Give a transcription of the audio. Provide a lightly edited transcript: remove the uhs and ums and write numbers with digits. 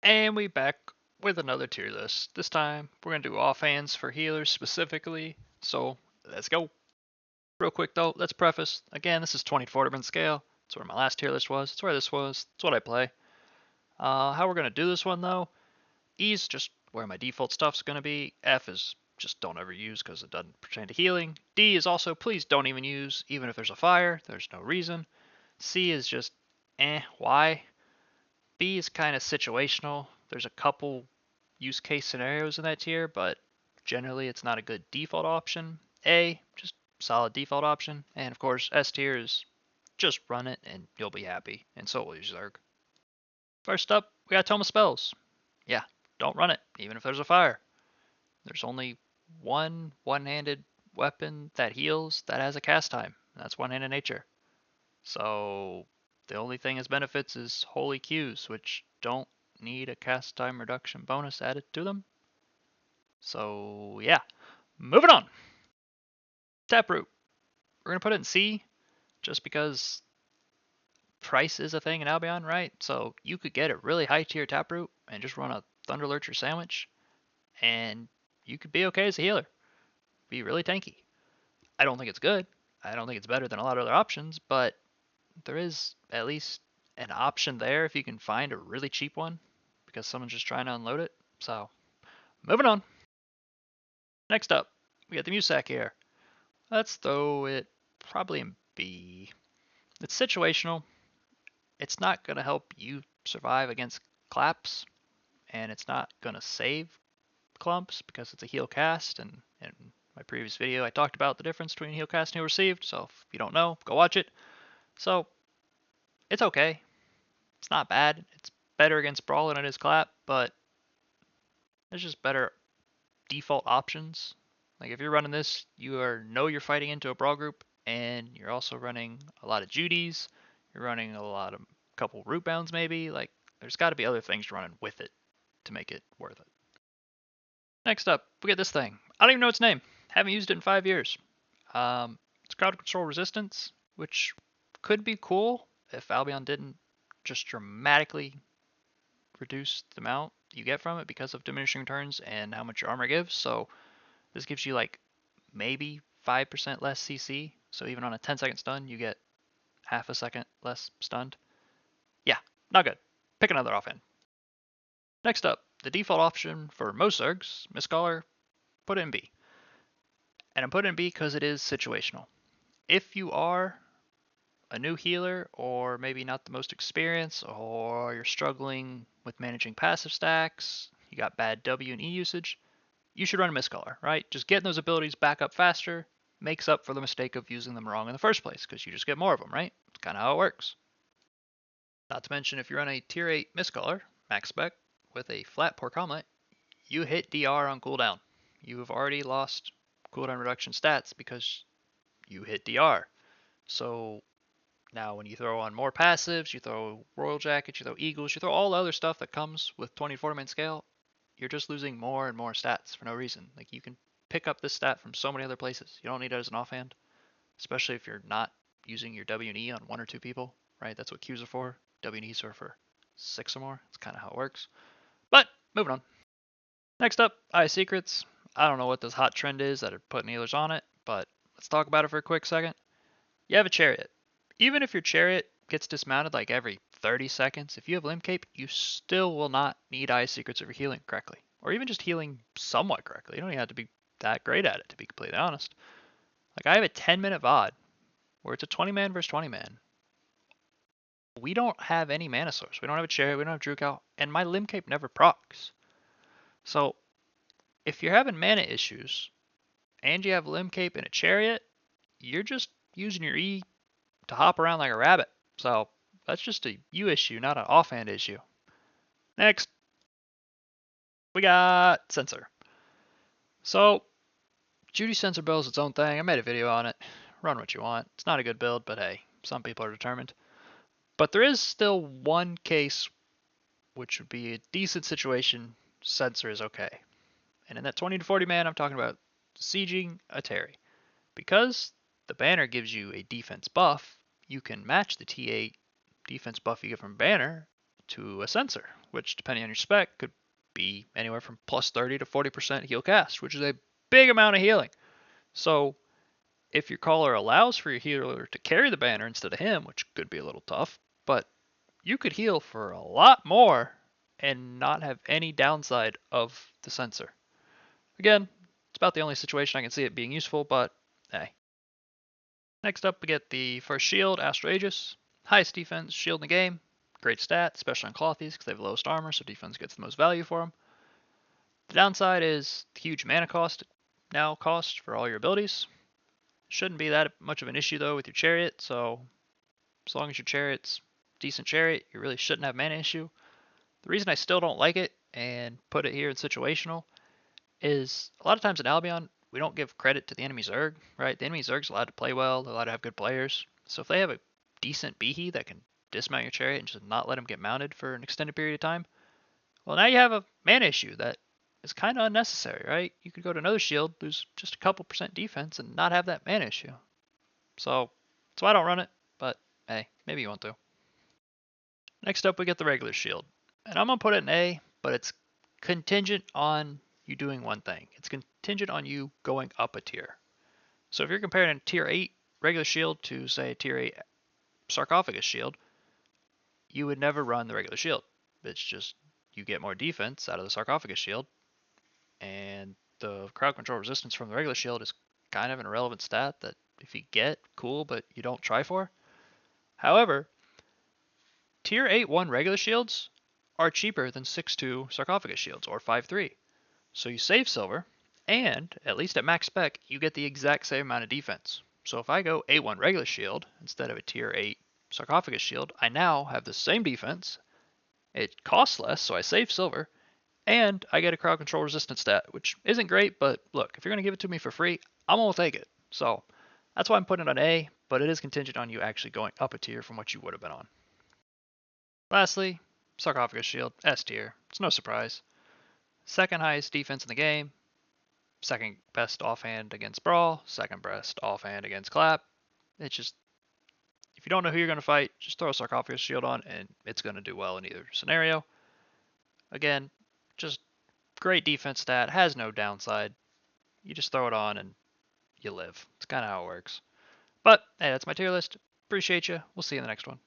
And we back with another tier list. This time we're gonna do offhands for healers specifically. So let's go. Real quick though, let's preface. Again, this is 24 tournament scale. That's where my last tier list was. That's where this was. That's what I play. How we're gonna do this one though? E is just where my default stuff's gonna be. F is just don't ever use because it doesn't pertain to healing. D is also please don't even use, even if there's a fire. There's no reason. C is just why? B is kind of situational. There's a couple use case scenarios in that tier, but generally it's not a good default option. A, just solid default option. And of course, S tier is just run it and you'll be happy. And so will your Zerg. First up, we got Tome of Spells. Yeah, don't run it, even if there's a fire. There's only one one-handed weapon that heals that has a cast time, and that's one-handed nature. So the only thing as benefits is Holy Qs, which don't need a cast time reduction bonus added to them. So yeah, moving on. Taproot. We're going to put it in C just because price is a thing in Albion, right? So you could get a really high tier Taproot and just run a Thunder Lurcher sandwich and you could be okay as a healer. Be really tanky. I don't think it's good. I don't think it's better than a lot of other options, but there is at least an option there if you can find a really cheap one because someone's just trying to unload it. So moving on. Next up, we got the Musac here. Let's throw it probably in B. It's situational. It's not going to help you survive against claps, and it's not going to save clumps because it's a heal cast. And in my previous video, I talked about the difference between heal cast and heal received. So if you don't know, go watch it. So it's okay. It's not bad. It's better against Brawl than it is clap, but there's just better default options. Like if you're running this, know you're fighting into a Brawl group, and you're also running a lot of Judies. You're running a couple root bounds maybe. Like there's got to be other things running with it to make it worth it. Next up, we get this thing. I don't even know its name. Haven't used it in 5 years. It's crowd control resistance, which could be cool if Albion didn't just dramatically reduce the amount you get from it because of diminishing returns and how much your armor gives. So this gives you like maybe 5% less CC. So even on a 10-second stun, you get half a second less stunned. Yeah, not good. Pick another offhand. Next up, the default option for most Zergs, Miscaller, put it in B. And I'm putting it in B because it is situational. If you are a new healer or maybe not the most experienced or you're struggling with managing passive stacks, you got bad W and E usage, you should run a Miscaller, right? Just getting those abilities back up faster makes up for the mistake of using them wrong in the first place because you just get more of them, right? It's kind of how it works. Not to mention if you run a tier 8 Miscaller, max spec, with a flat pork omelet, you hit DR on cooldown. You have already lost cooldown reduction stats because you hit DR. So now when you throw on more passives, you throw Royal Jackets, you throw Eagles, you throw all the other stuff that comes with 24-man scale, you're just losing more and more stats for no reason. Like you can pick up this stat from so many other places. You don't need it as an offhand, especially if you're not using your W and E on 1 or 2 people, right? That's what Qs are for. W and E's are for 6 or more. That's kind of how it works. But moving on. Next up, Eye Secrets. I don't know what this hot trend is that are putting healers on it, but let's talk about it for a quick second. You have a chariot. Even if your chariot gets dismounted like every 30 seconds, if you have Limb Cape, you still will not need Eye Secrets if you're healing correctly. Or even just healing somewhat correctly. You don't even have to be that great at it, to be completely honest. Like I have a 10-minute VOD where it's a 20-man versus 20-man. We don't have any mana source. We don't have a chariot, we don't have Drukhao, and my Limb Cape never procs. So if you're having mana issues and you have Limb Cape and a chariot, you're just using your E to hop around like a rabbit. So that's just a you issue, not an offhand issue. Next, we got Sensor. So Judy Sensor build is its own thing. I made a video on it. Run what you want. It's not a good build, but hey, some people are determined. But there is still one case which would be a decent situation. Sensor is okay. And in that 20 to 40 man, I'm talking about sieging a Terry. Because the banner gives you a defense buff, you can match the T8 defense buff you get from banner to a sensor, which depending on your spec could be anywhere from plus 30 to 40% heal cast, which is a big amount of healing. So if your caller allows for your healer to carry the banner instead of him, which could be a little tough, but you could heal for a lot more and not have any downside of the sensor. Again, it's about the only situation I can see it being useful, but hey. Next up, we get the first shield, Astral Aegis. Highest defense shield in the game. Great stat, especially on Clothies because they have the lowest armor, so defense gets the most value for them. The downside is the huge mana cost for all your abilities. Shouldn't be that much of an issue though with your chariot, so as long as your chariot's decent chariot, you really shouldn't have mana issue. The reason I still don't like it and put it here in situational is a lot of times in Albion, we don't give credit to the enemy Zerg, right? The enemy Zerg's allowed to play well, they're allowed to have good players. So if they have a decent Behe that can dismount your chariot and just not let him get mounted for an extended period of time, well, now you have a mana issue that is kind of unnecessary, right? You could go to another shield, lose just a couple % defense, and not have that mana issue. So that's why I don't run it, but hey, maybe you want to. Next up, we get the regular shield. And I'm going to put it in A, but it's contingent on you doing one thing. It's contingent on you going up a tier. So if you're comparing a tier 8 regular shield to, say, a tier 8 sarcophagus shield, you would never run the regular shield. It's just you get more defense out of the sarcophagus shield, and the crowd control resistance from the regular shield is kind of an irrelevant stat that if you get, cool, but you don't try for. However, tier 8-1 regular shields are cheaper than 6-2 sarcophagus shields, or 5-3. So you save silver, and, at least at max spec, you get the exact same amount of defense. So if I go 8-1 regular shield instead of a tier 8 sarcophagus shield, I now have the same defense, it costs less, so I save silver, and I get a crowd control resistance stat, which isn't great, but look, if you're going to give it to me for free, I'm going to take it. So that's why I'm putting it on A, but it is contingent on you actually going up a tier from what you would have been on. Lastly, sarcophagus shield, S tier. It's no surprise. Second highest defense in the game, second best offhand against Brawl, second best offhand against Clap. It's just, if you don't know who you're going to fight, just throw a sarcophagus shield on and it's going to do well in either scenario. Again, just great defense stat, has no downside. You just throw it on and you live. It's kind of how it works. But hey, that's my tier list. Appreciate you. We'll see you in the next one.